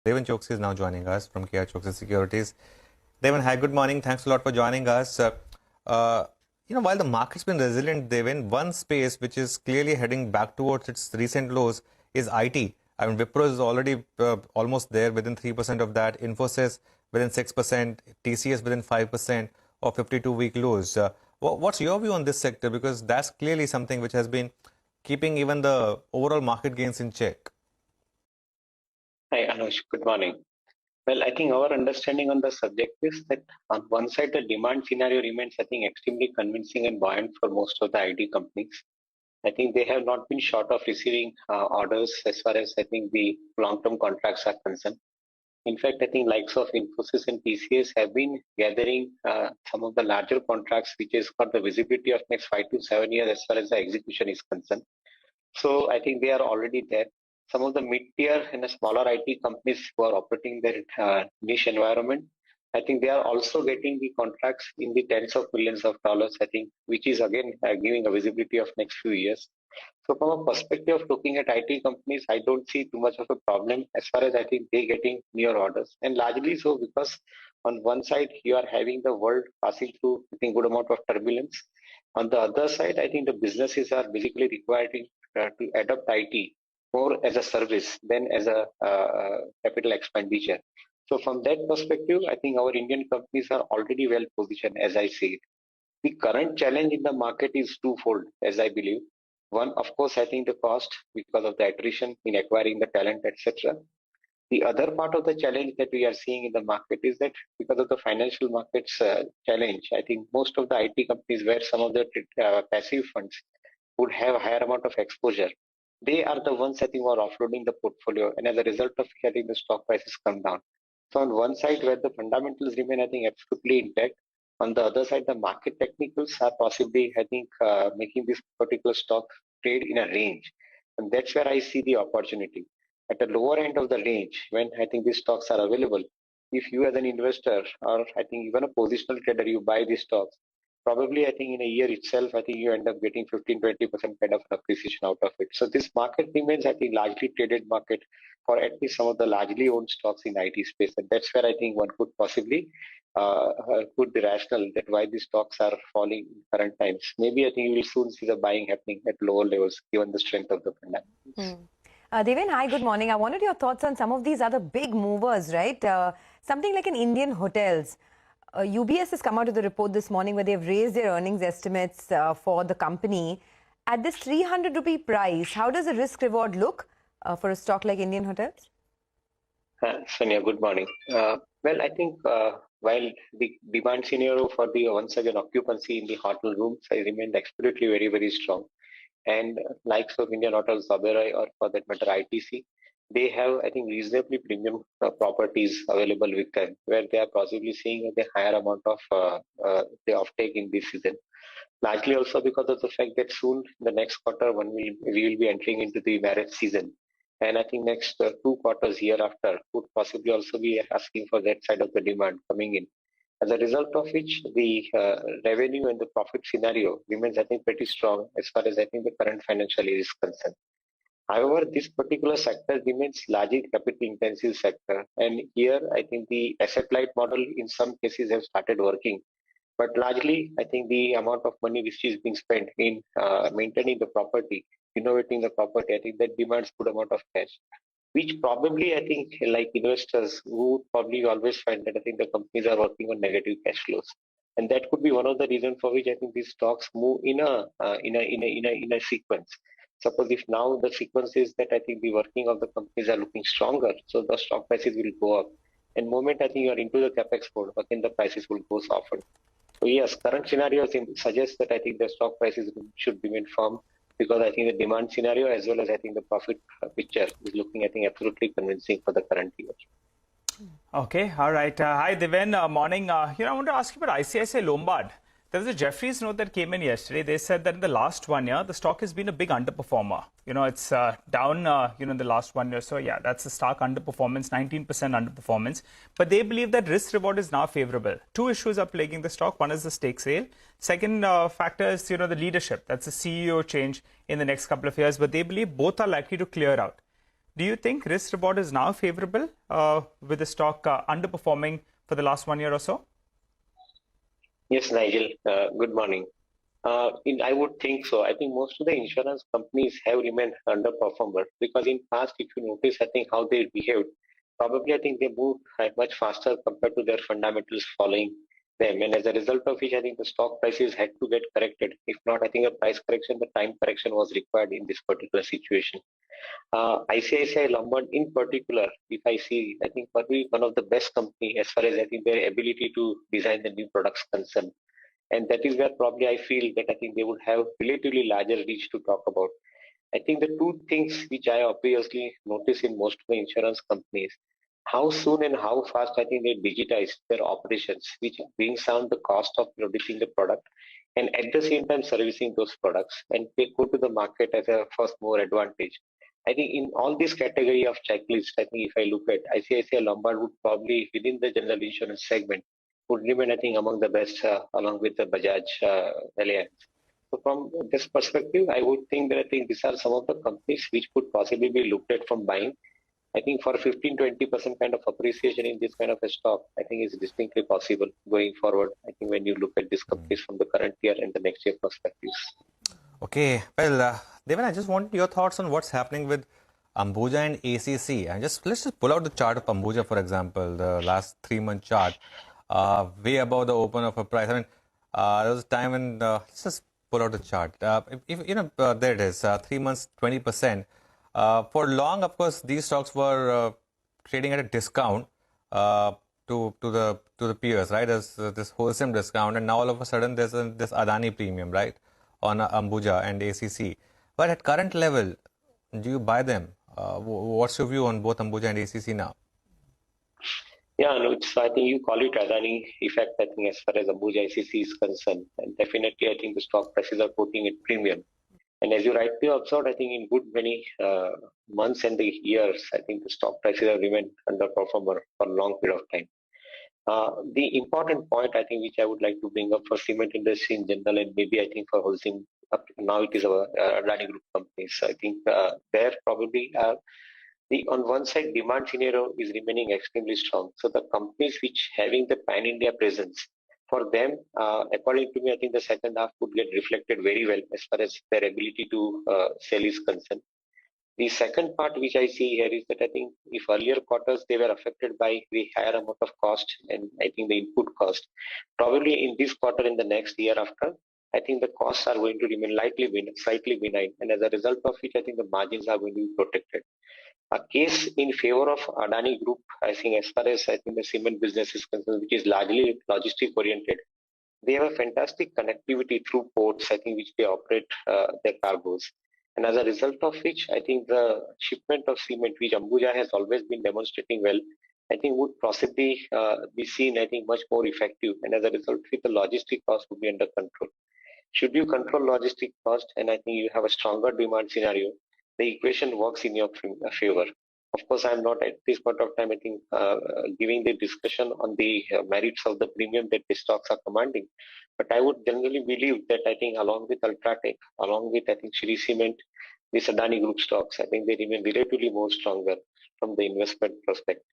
Deven Choksey is now joining us from KRChoksey Securities. Deven, hi, good morning. Thanks a lot for joining us. While the market's been resilient, Deven, one space which is clearly heading back towards its recent lows is IT. I mean, Wipro is already almost there within 3% of that. Infosys within 6%, TCS within 5% of 52-week lows. What's your view on this sector? Because that's clearly something which has been keeping even the overall market gains in check. Hi, Anush. Good morning. Well, I think our understanding on the subject is that on one side, the demand scenario remains, I think, extremely convincing and buoyant for most of the IT companies. I think they have not been short of receiving orders as far as I think the long-term contracts are concerned. In fact, I think likes of Infosys and TCS have been gathering some of the larger contracts, which has got the visibility of next 5 to 7 years as far as the execution is concerned. So I think they are already there. Some of the mid-tier and the smaller IT companies who are operating their niche environment, I think they are also getting the contracts in the tens of millions of dollars, I think, which is again giving a visibility of next few years. So from a perspective of looking at IT companies, I don't see too much of a problem as far as I think they getting near orders. And largely so because on one side, you are having the world passing through, I think, good amount of turbulence. On the other side, I think the businesses are basically requiring to adopt IT more as a service than as a capital expenditure. So from that perspective, I think our Indian companies are already well positioned, as I see it. The current challenge in the market is twofold, as I believe. One, of course, I think the cost because of the attrition in acquiring the talent, etc. The other part of the challenge that we are seeing in the market is that because of the financial markets challenge, I think most of the IT companies where some of the passive funds would have a higher amount of exposure, they are the ones I think who are offloading the portfolio, and as a result of it, I think the stock prices come down. So on one side, where the fundamentals remain, I think absolutely intact. On the other side, the market technicals are possibly, I think, making this particular stock trade in a range, and that's where I see the opportunity. At the lower end of the range, when I think these stocks are available, if you as an investor or I think even a positional trader, you buy these stocks, probably I think in a year itself, I think you end up getting 15-20% kind of appreciation out of it. So this market remains, I think, largely traded market for at least some of the largely owned stocks in IT space. And that's where I think one could possibly put the rationale that why these stocks are falling in current times. Maybe I think you will soon see the buying happening at lower levels given the strength of the fundamentals. Deven, hi, good morning. I wanted your thoughts on some of these other big movers, right? Something like in Indian hotels. UBS has come out with a report this morning where they've raised their earnings estimates for the company. At this 300 rupee price, how does the risk reward look for a stock like Indian Hotels? Sonia, good morning. Well, I think while the demand scenario for the once again occupancy in the hotel rooms has remained absolutely very, very strong. And likes of Indian Hotels, Oberoi, or for that matter, ITC, they have, I think, reasonably premium properties available with them, where they are possibly seeing a higher amount of the offtake in this season. Largely also because of the fact that soon, the next quarter, we will be entering into the marriage season. And I think next 2 quarters hereafter would possibly also be asking for that side of the demand coming in. As a result of which, the revenue and the profit scenario remains, I think, pretty strong as far as I think the current financial year is concerned. However, this particular sector remains largely capital-intensive sector, and here I think the asset-light model in some cases have started working. But largely, I think the amount of money which is being spent in maintaining the property, innovating the property, I think that demands good amount of cash, which probably I think like investors who probably always find that I think the companies are working on negative cash flows, and that could be one of the reasons for which I think these stocks move in a sequence. Suppose if now the sequence is that I think the working of the companies are looking stronger, so the stock prices will go up. And moment I think you are into the capex mode, again the prices will go soften. So yes, current scenario suggests that I think the stock prices should remain firm because I think the demand scenario as well as I think the profit picture is looking, I think, absolutely convincing for the current year. Okay, all right. Hi, Deven. Morning. I want to ask you about ICICI Lombard. There was a Jefferies note that came in yesterday. They said that in the last 1 year, the stock has been a big underperformer. It's down, in the last 1 year. So, yeah, that's a stark underperformance, 19% underperformance. But they believe that risk reward is now favorable. Two issues are plaguing the stock. One is the stake sale. Second factor is, the leadership. That's a CEO change in the next couple of years. But they believe both are likely to clear out. Do you think risk reward is now favorable with the stock underperforming for the last 1 year or so? Yes, Nigel. Good morning. I would think so. I think most of the insurance companies have remained underperformer because in past, if you notice, I think how they behaved, probably I think they moved much faster compared to their fundamentals following them. And as a result of which, I think the stock prices had to get corrected. If not, I think a price correction, the time correction was required in this particular situation. ICICI Lombard in particular, if I see, I think probably one of the best company as far as I think their ability to design the new products concerned. And that is where probably I feel that I think they would have relatively larger reach to talk about. I think the two things which I obviously notice in most of the insurance companies, how soon and how fast I think they digitize their operations, which brings down the cost of producing the product and at the same time servicing those products and they go to the market as a first mover advantage. I think in all this category of checklist, I think if I look at ICICI Lombard would probably within the general insurance segment would remain, I think, among the best along with the Bajaj Alliance. So from this perspective, I would think that I think these are some of the companies which could possibly be looked at from buying. I think for 15-20% kind of appreciation in this kind of a stock, I think is distinctly possible going forward. I think when you look at these companies from the current year and the next year perspectives. Okay, well, Devan, I just want your thoughts on what's happening with Ambuja and ACC. And let's just pull out the chart of Ambuja, for example, the last 3-month chart, way above the open of a price. I mean, there was a time when let's just pull out the chart. If you know, there it is, 3 months, 20%. For long, of course, these stocks were trading at a discount to the peers, right? There's this wholesome discount, and now all of a sudden there's this Adani premium, right, on Ambuja and ACC. But at current level, do you buy them? What's your view on both Ambuja and ACC now? Yeah, no, so I think you call it Adani effect, I think, as far as Ambuja ICC is concerned. And definitely, I think the stock prices are quoting it premium. And as you rightly observed, I think in good many months and the years, I think the stock prices have remained underperformer for a long period of time. The important point, I think, which I would like to bring up for cement industry in general, and maybe I think for wholesale, now it is our Adani Group companies. I think there probably on one side demand scenario is remaining extremely strong. So the companies which having the pan India presence, for them, according to me, I think the second half would get reflected very well as far as their ability to sell is concerned. The second part which I see here is that I think if earlier quarters they were affected by the higher amount of cost and I think the input cost, probably in this quarter in the next year after, I think the costs are going to remain slightly benign, and as a result of which I think the margins are going to be protected. A case in favor of Adani Group, I think as far as I think the cement business is concerned, which is largely logistic oriented, they have a fantastic connectivity through ports, I think, which they operate their cargoes. And as a result of which, I think the shipment of cement, which Ambuja has always been demonstrating well, I think would possibly be seen, I think, much more effective. And as a result, the logistic cost would be under control. Should you control logistic cost, and I think you have a stronger demand scenario, the equation works in your favor. Of course, I'm not at this point of time, I think, giving the discussion on the merits of the premium that the stocks are commanding. But I would generally believe that I think along with Ultratech, along with I think Shri Cement, this Adani Group stocks, I think they remain relatively more stronger from the investment perspective.